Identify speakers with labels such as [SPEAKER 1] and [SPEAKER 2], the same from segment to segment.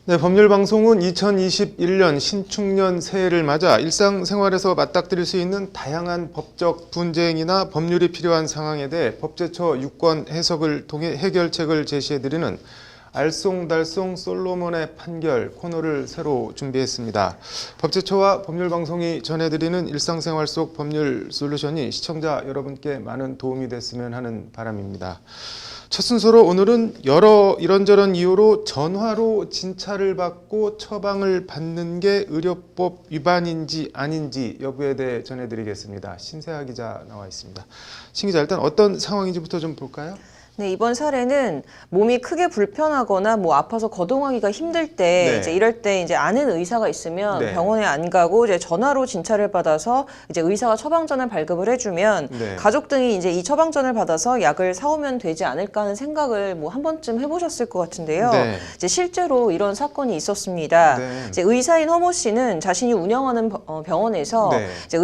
[SPEAKER 1] 네, 법률방송은 2021년 신축년 새해를 맞아 일상생활에서 맞닥뜨릴 수 있는 다양한 법적 분쟁이나 법률이 필요한 상황에 대해 법제처 유권 해석을 통해 해결책을 제시해드리는 알쏭달쏭 솔로몬의 판결 코너를 새로 준비했습니다. 법제처와 법률방송이 전해드리는 일상생활 속 법률 솔루션이 시청자 여러분께 많은 도움이 됐으면 하는 바람입니다. 첫 순서로 오늘은 여러 이런저런 이유로 전화로 진찰을 받고 처방을 받는 게 의료법 위반인지 아닌지 여부에 대해 전해드리겠습니다. 신세아 기자 나와 있습니다. 신 기자, 일단 어떤 상황인지부터 좀 볼까요?
[SPEAKER 2] 네, 이번 사례는 몸이 크게 불편하거나 아파서 거동하기가 힘들 때
[SPEAKER 1] 네.
[SPEAKER 2] 이럴 때 이제 아는 의사가 있으면
[SPEAKER 1] 네.
[SPEAKER 2] 병원에 안 가고 이제 전화로 진찰을 받아서 이제 의사가 처방전을 발급을 해주면
[SPEAKER 1] 네.
[SPEAKER 2] 가족 등이 이제 이 처방전을 받아서 약을 사오면 되지 않을까 하는 생각을 한 번쯤 해보셨을 것 같은데요.
[SPEAKER 1] 네.
[SPEAKER 2] 이제 실제로 이런 사건이 있었습니다.
[SPEAKER 1] 네.
[SPEAKER 2] 이제 의사인 허모 씨는 자신이 운영하는 병원에서
[SPEAKER 1] 네.
[SPEAKER 2] 이제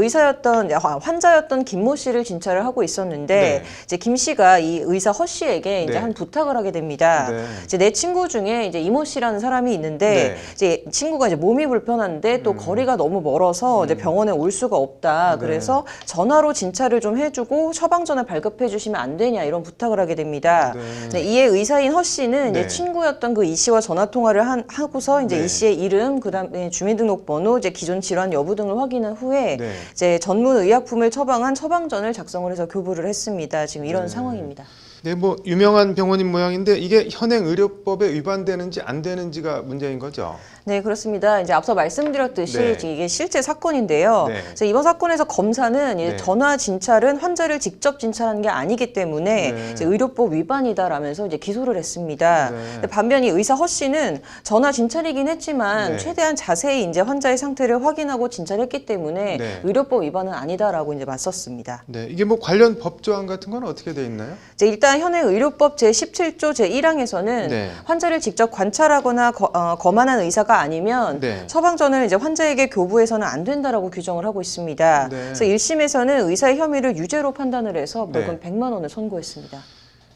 [SPEAKER 2] 환자였던 김모 씨를 진찰을 하고 있었는데
[SPEAKER 1] 네.
[SPEAKER 2] 이제 김 씨가 이 의사 허 씨에게 이제
[SPEAKER 1] 네.
[SPEAKER 2] 한 부탁을 하게 됩니다.
[SPEAKER 1] 네.
[SPEAKER 2] 이제 내 친구 중에 이제 이모 씨라는 사람이 있는데
[SPEAKER 1] 네.
[SPEAKER 2] 이제 친구가 이제 몸이 불편한데 또 거리가 너무 멀어서 이제 병원에 올 수가 없다.
[SPEAKER 1] 네.
[SPEAKER 2] 그래서 전화로 진찰을 좀 해주고 처방전을 발급해 주시면 안 되냐 이런 부탁을 하게 됩니다.
[SPEAKER 1] 네.
[SPEAKER 2] 네, 이에 의사인 허 씨는
[SPEAKER 1] 네.
[SPEAKER 2] 이제 친구였던 그 이 씨와 전화 통화를 하고서 이제
[SPEAKER 1] 네.
[SPEAKER 2] 이 씨의 이름, 그다음에 주민등록번호, 이제 기존 질환 여부 등을 확인한 후에
[SPEAKER 1] 네.
[SPEAKER 2] 이제 전문 의약품을 처방한 처방전을 작성을 해서 교부를 했습니다. 지금 이런
[SPEAKER 1] 네.
[SPEAKER 2] 상황입니다.
[SPEAKER 1] 네, 유명한 병원인 모양인데 이게 현행 의료법에 위반되는지 안 되는지가 문제인 거죠?
[SPEAKER 2] 네, 그렇습니다. 이제 앞서 말씀드렸듯이
[SPEAKER 1] 네.
[SPEAKER 2] 이게 실제 사건인데요.
[SPEAKER 1] 네.
[SPEAKER 2] 그래서 이번 사건에서 검사는 이제
[SPEAKER 1] 네.
[SPEAKER 2] 전화 진찰은 환자를 직접 진찰하는 게 아니기 때문에
[SPEAKER 1] 네.
[SPEAKER 2] 이제 의료법 위반이다라면서 이제 기소를 했습니다.
[SPEAKER 1] 네.
[SPEAKER 2] 근데 반면 이 의사 허 씨는 전화 진찰이긴 했지만
[SPEAKER 1] 네.
[SPEAKER 2] 최대한 자세히 이제 환자의 상태를 확인하고 진찰했기 때문에
[SPEAKER 1] 네.
[SPEAKER 2] 의료법 위반은 아니다라고 이제 맞섰습니다.
[SPEAKER 1] 네, 이게 관련 법조항 같은 건 어떻게 돼 있나요?
[SPEAKER 2] 이제 일단 현행 의료법 제17조 제1항에서는
[SPEAKER 1] 네.
[SPEAKER 2] 환자를 직접 관찰하거나 검안한 의사가 아니면
[SPEAKER 1] 네.
[SPEAKER 2] 처방전을 이제 환자에게 교부해서는 안 된다라고 규정을 하고 있습니다.
[SPEAKER 1] 네.
[SPEAKER 2] 그래서 1심에서는 의사의 혐의를 유죄로 판단을 해서 벌금
[SPEAKER 1] 네.
[SPEAKER 2] 100만 원을 선고했습니다.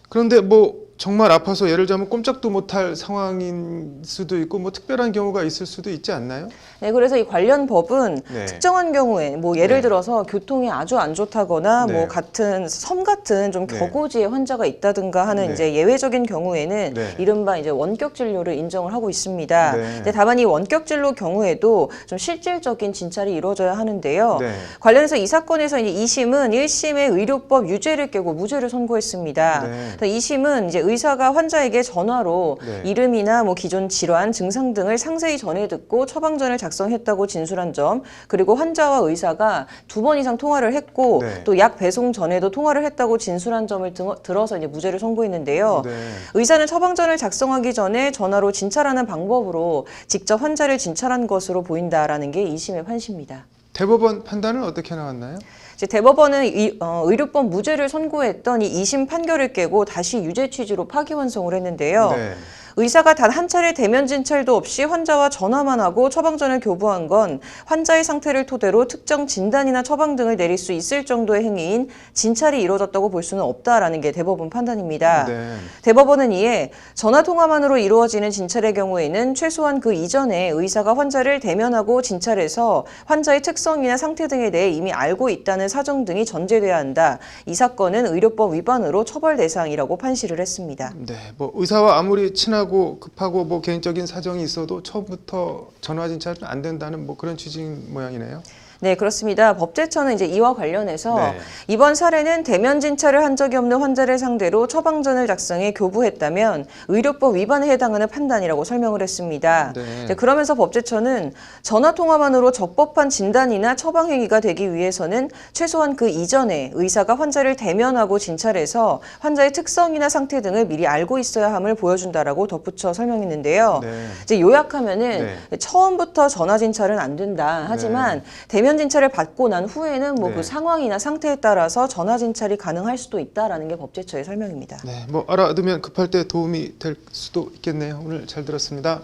[SPEAKER 1] 그런데 정말 아파서 예를 들자면 꼼짝도 못할 상황인 수도 있고 특별한 경우가 있을 수도 있지 않나요?
[SPEAKER 2] 네, 그래서 이 관련 법은
[SPEAKER 1] 네.
[SPEAKER 2] 특정한 경우에 예를
[SPEAKER 1] 네.
[SPEAKER 2] 들어서 교통이 아주 안 좋다거나
[SPEAKER 1] 네.
[SPEAKER 2] 같은 섬 같은 좀
[SPEAKER 1] 네.
[SPEAKER 2] 겨고지의 환자가 있다든가 하는
[SPEAKER 1] 네.
[SPEAKER 2] 이제 예외적인 경우에는
[SPEAKER 1] 네.
[SPEAKER 2] 이른바 이제 원격 진료를 인정을 하고 있습니다.
[SPEAKER 1] 네.
[SPEAKER 2] 근데 다만 이 원격 진료 경우에도 좀 실질적인 진찰이 이루어져야 하는데요.
[SPEAKER 1] 네.
[SPEAKER 2] 관련해서 이 사건에서 이제 2심은 1심의 의료법 유죄를 깨고 무죄를 선고했습니다.
[SPEAKER 1] 네.
[SPEAKER 2] 그래서 2심은 이제 의사가 환자에게 전화로
[SPEAKER 1] 네.
[SPEAKER 2] 이름이나 기존 질환, 증상 등을 상세히 전해 듣고 처방전을 작성했다고 진술한 점, 그리고 환자와 의사가 2번 이상 통화를 했고
[SPEAKER 1] 네.
[SPEAKER 2] 또 약 배송 전에도 통화를 했다고 진술한 점을 들어서 이제 무죄를 선고했는데요.
[SPEAKER 1] 네.
[SPEAKER 2] 의사는 처방전을 작성하기 전에 전화로 진찰하는 방법으로 직접 환자를 진찰한 것으로 보인다라는 게 2심의 판시입니다.
[SPEAKER 1] 대법원 판단은 어떻게 나왔나요?
[SPEAKER 2] 이제 대법원은 의료법 무죄를 선고했던 이 2심 판결을 깨고 다시 유죄 취지로 파기환송을 했는데요.
[SPEAKER 1] 네.
[SPEAKER 2] 의사가 단 한 차례 대면 진찰도 없이 환자와 전화만 하고 처방전을 교부한 건 환자의 상태를 토대로 특정 진단이나 처방 등을 내릴 수 있을 정도의 행위인 진찰이 이루어졌다고 볼 수는 없다라는 게 대법원 판단입니다.
[SPEAKER 1] 네.
[SPEAKER 2] 대법원은 이에 전화통화만으로 이루어지는 진찰의 경우에는 최소한 그 이전에 의사가 환자를 대면하고 진찰해서 환자의 특성이나 상태 등에 대해 이미 알고 있다는 사정 등이 전제돼야 한다. 이 사건은 의료법 위반으로 처벌 대상이라고 판시를 했습니다.
[SPEAKER 1] 네, 의사와 아무리 친하고 급하고 개인적인 사정이 있어도 처음부터 전화 진찰은 안 된다는 그런 취지인 모양이네요.
[SPEAKER 2] 네, 그렇습니다. 법제처는 이제 이와 관련해서
[SPEAKER 1] 네.
[SPEAKER 2] 이번 사례는 대면 진찰을 한 적이 없는 환자를 상대로 처방전을 작성해 교부했다면 의료법 위반에 해당하는 판단이라고 설명을 했습니다.
[SPEAKER 1] 네.
[SPEAKER 2] 그러면서 법제처는 전화통화만으로 적법한 진단이나 처방 행위가 되기 위해서는 최소한 그 이전에 의사가 환자를 대면하고 진찰해서 환자의 특성이나 상태 등을 미리 알고 있어야 함을 보여준다라고 덧붙여 설명했는데요.
[SPEAKER 1] 네.
[SPEAKER 2] 이제 요약하면은
[SPEAKER 1] 네.
[SPEAKER 2] 처음부터 전화 진찰은 안 된다. 하지만 대면 진찰을 받고 난 후에는
[SPEAKER 1] 네.
[SPEAKER 2] 그 상황이나 상태에 따라서 전화 진찰이 가능할 수도 있다라는 게 법제처의 설명입니다.
[SPEAKER 1] 네, 알아두면 급할 때 도움이 될 수도 있겠네요. 오늘 잘 들었습니다.